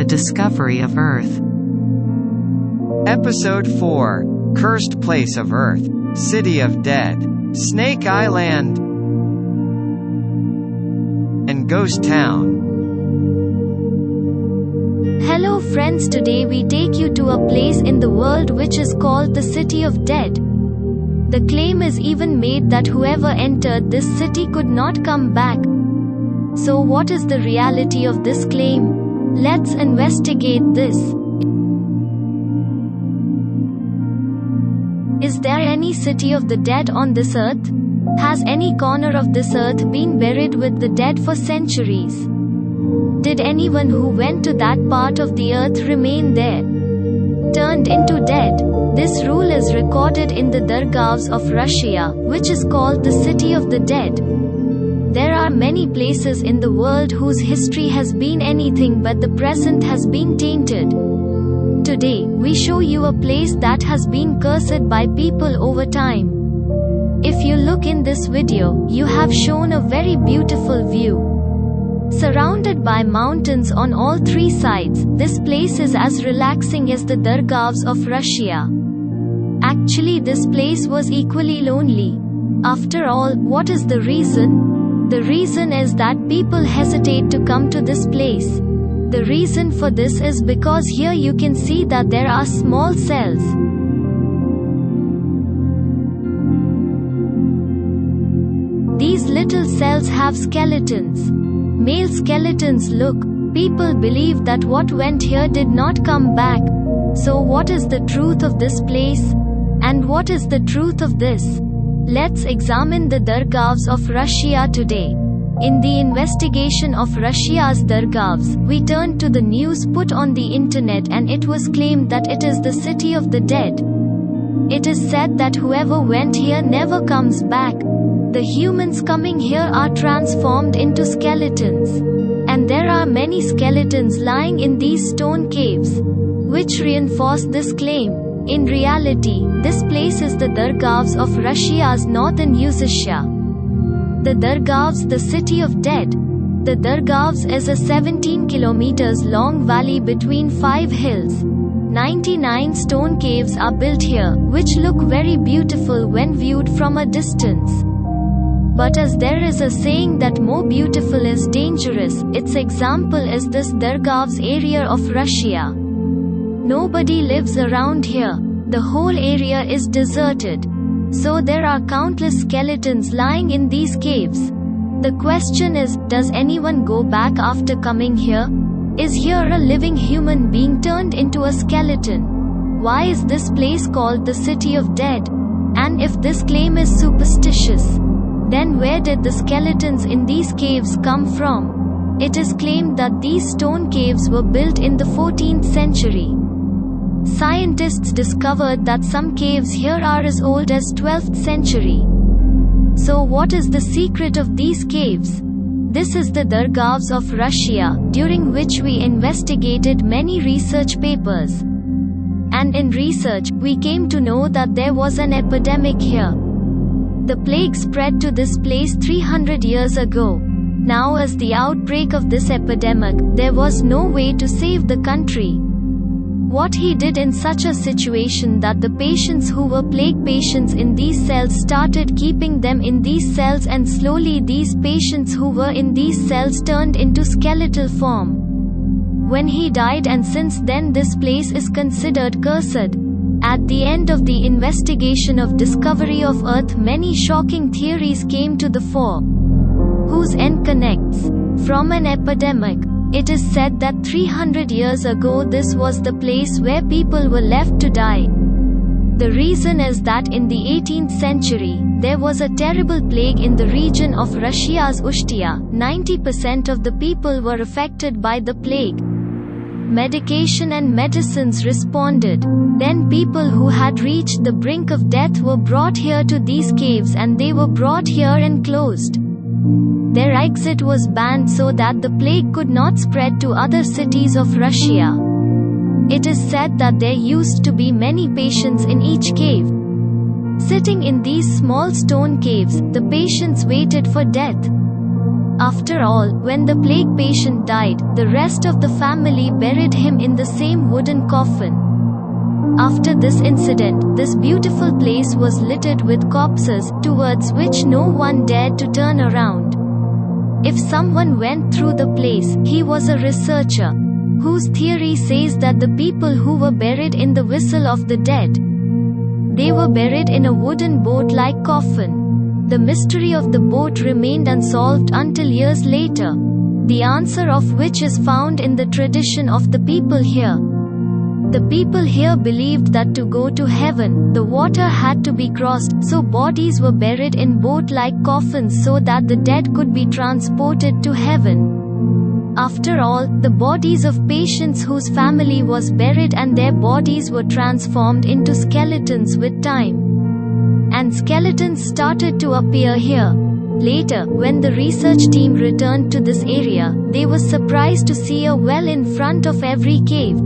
the discovery of Earth. Episode 4: Cursed Place of Earth, City of Dead, Snake Island, and Ghost Town. Hello friends, today we take you to a place in the world which is called the City of Dead. The claim is even made that whoever entered this city could not come back. So what is the reality of this claim? Let's investigate this. Is there any city of the dead on this earth? Has any corner of this earth been buried with the dead for centuries? Did anyone who went to that part of the earth remain there, turned into dead? This rule is recorded in the Dargahs of Russia, which is called the City of the Dead. There are many places in the world whose history has been anything but the present has been tainted. Today, we show you a place that has been cursed by people over time. If you look in this video, you have shown a very beautiful view. Surrounded by mountains on all three sides, this place is as relaxing as the Dargahs of Russia. Actually, this place was equally lonely. After all, what is the reason? The reason is that people hesitate to come to this place. The reason for this is because here you can see that there are small cells. These little cells have skeletons. Male skeletons look. People believe that what went here did not come back. So what is the truth of this place? And what is the truth of this? Let's examine the Dargahs of Russia today. In the investigation of Russia's Dargahs, we turned to the news put on the internet and it was claimed that it is the City of the Dead. It is said that whoever went here never comes back. The humans coming here are transformed into skeletons. And there are many skeletons lying in these stone caves, which reinforce this claim. In reality, this place is the Dargahs of Russia's northern Uzasha. The Dargahs, the City of Dead. The Dargahs is a 17 kilometers long valley between 5 hills. 99 stone caves are built here, which look very beautiful when viewed from a distance. But as there is a saying that more beautiful is dangerous, its example is this Dargahs area of Russia. Nobody lives around here. The whole area is deserted. So there are countless skeletons lying in these caves. The question is, does anyone go back after coming here? Is here a living human being turned into a skeleton? Why is this place called the City of Dead? And if this claim is superstitious, then where did the skeletons in these caves come from? It is claimed that these stone caves were built in the 14th century. Scientists discovered that some caves here are as old as 12th century. So what is the secret of these caves? This is the Dargahs of Russia, during which we investigated many research papers. And in research, we came to know that there was an epidemic here. The plague spread to this place 300 years ago. Now as the outbreak of this epidemic, there was no way to save the country. What he did in such a situation that the patients who were plague patients in these cells started keeping them in these cells, and slowly these patients who were in these cells turned into skeletal form when he died, and since then this place is considered cursed. At the end of the investigation of discovery of Earth, many shocking theories came to the fore, whose end connects from an epidemic. It is said that 300 years ago this was the place where people were left to die. The reason is that in the 18th century, there was a terrible plague in the region of Russia's Ustia. 90% of the people were affected by the plague. Medication and medicines responded. Then people who had reached the brink of death were brought here to these caves, and they were brought here and closed. Their exit was banned so that the plague could not spread to other cities of Russia. It is said that there used to be many patients in each cave. Sitting in these small stone caves, the patients waited for death. After all, when the plague patient died, the rest of the family buried him in the same wooden coffin. After this incident, this beautiful place was littered with corpses, towards which no one dared to turn around. If someone went through the place, he was a researcher, whose theory says that the people who were buried in the whistle of the dead, they were buried in a wooden boat-like coffin. The mystery of the boat remained unsolved until years later, the answer of which is found in the tradition of the people here. The people here believed that to go to heaven, the water had to be crossed, so bodies were buried in boat-like coffins so that the dead could be transported to heaven. After all, the bodies of patients whose family was buried and their bodies were transformed into skeletons with time. And skeletons started to appear here. Later, when the research team returned to this area, they were surprised to see a well in front of every cave.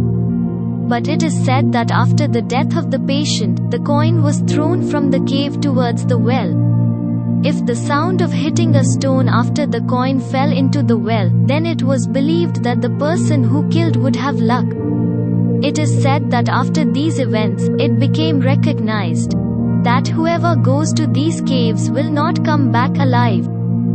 But it is said that after the death of the patient, the coin was thrown from the cave towards the well. If the sound of hitting a stone after the coin fell into the well, then it was believed that the person who killed would have luck. It is said that after these events, it became recognized that whoever goes to these caves will not come back alive.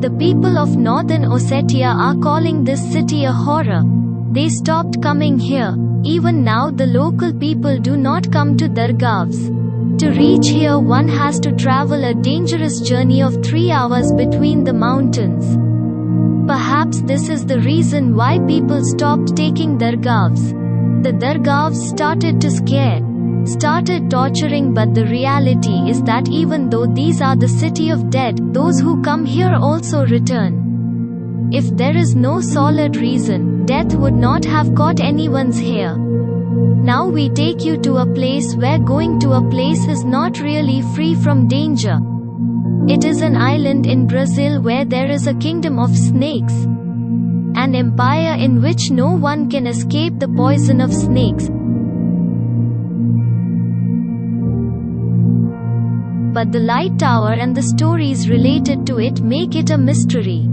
The people of Northern Ossetia are calling this city a horror. They stopped coming here. Even now the local people do not come to dargahs. To reach here one has to travel a dangerous journey of 3 hours between the mountains. Perhaps this is the reason why people stopped taking dargahs. The dargahs started to started torturing, but the reality is that even though these are the city of dead, those who come here also return. If there is no solid reason, death would not have caught anyone's here. Now we take you to a place where going to a place is not really free from danger. It is an island in Brazil where there is a kingdom of snakes. An empire in which no one can escape the poison of snakes. But the light tower and the stories related to it make it a mystery.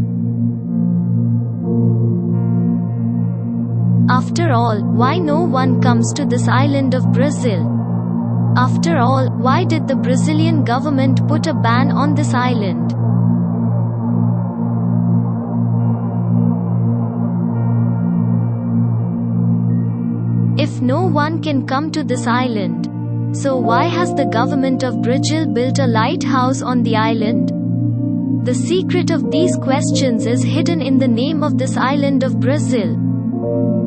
After all, why no one comes to this island of Brazil? After all, why did the Brazilian government put a ban on this island? If no one can come to this island, so why has the government of Brazil built a lighthouse on the island? The secret of these questions is hidden in the name of this island of Brazil.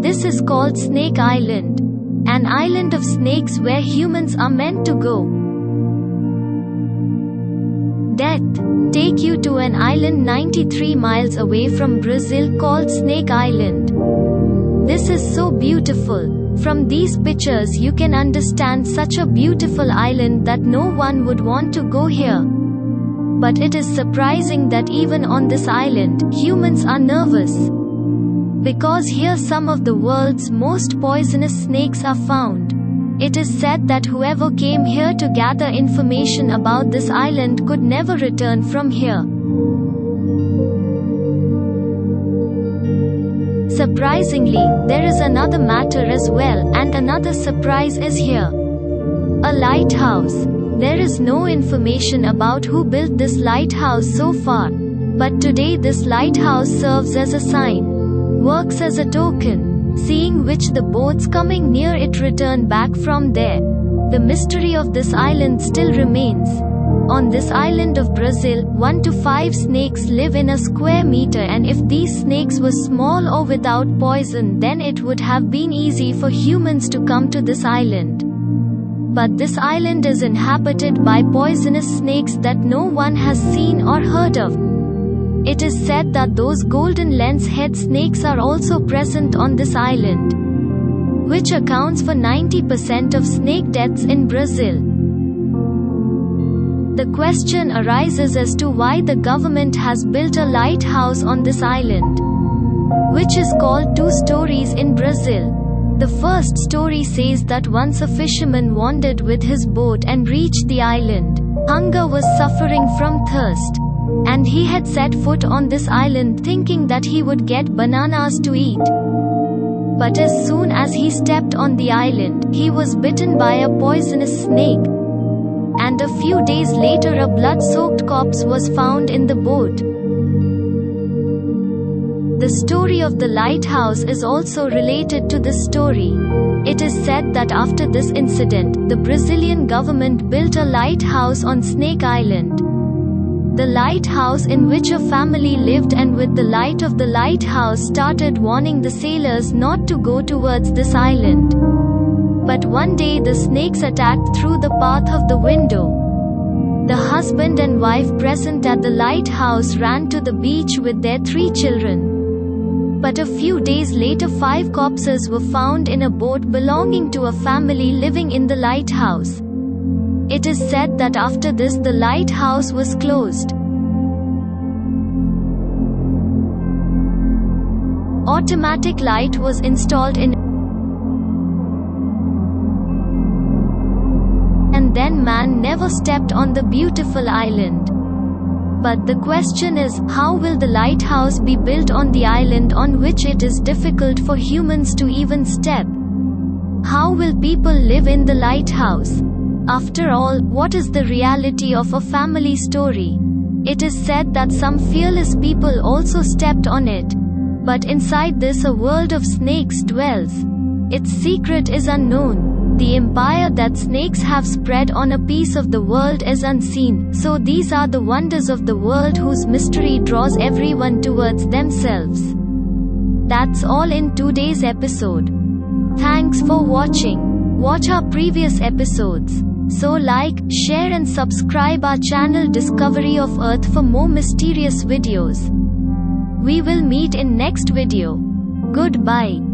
This is called Snake Island, an island of snakes where humans are meant to go. Death take you to an island 93 miles away from Brazil called Snake Island. This is so beautiful. From these pictures you can understand such a beautiful island that no one would want to go here. But it is surprising that even on this island, humans are nervous. Because here some of the world's most poisonous snakes are found. It is said that whoever came here to gather information about this island could never return from here. Surprisingly, there is another matter as well, and another surprise is here. A lighthouse. There is no information about who built this lighthouse so far. But today this lighthouse serves as a sign, works as a token, seeing which the boats coming near it return back from there. The mystery of this island still remains. On this island of Brazil, 1 to 5 snakes live in a square meter, and if these snakes were small or without poison, then it would have been easy for humans to come to this island. But this island is inhabited by poisonous snakes that no one has seen or heard of. It is said that those golden lens head snakes are also present on this island, which accounts for 90% of snake deaths in Brazil. The question arises as to why the government has built a lighthouse on this island, which is called 2 stories in Brazil. The first story says that once a fisherman wandered with his boat and reached the island. Hunger was suffering from thirst. And he had set foot on this island thinking that he would get bananas to eat. But as soon as he stepped on the island, he was bitten by a poisonous snake. And a few days later a blood-soaked corpse was found in the boat. The story of the lighthouse is also related to this story. It is said that after this incident, the Brazilian government built a lighthouse on Snake Island. The lighthouse in which a family lived, and with the light of the lighthouse started warning the sailors not to go towards this island. But one day the snakes attacked through the path of the window. The husband and wife present at the lighthouse ran to the beach with their 3 children. But a few days later 5 corpses were found in a boat belonging to a family living in the lighthouse. It is said that after this the lighthouse was closed. Automatic light was installed in, and then man never stepped on the beautiful island. But the question is, how will the lighthouse be built on the island on which it is difficult for humans to even step? How will people live in the lighthouse? After all, what is the reality of a family story? It is said that some fearless people also stepped on it. But inside this a world of snakes dwells. Its secret is unknown. The empire that snakes have spread on a piece of the world is unseen. So these are the wonders of the world whose mystery draws everyone towards themselves. That's all in today's episode. Thanks for watching. Watch our previous episodes. So like, share and subscribe our channel Discovery of Earth for more mysterious videos. We will meet in next video. Goodbye.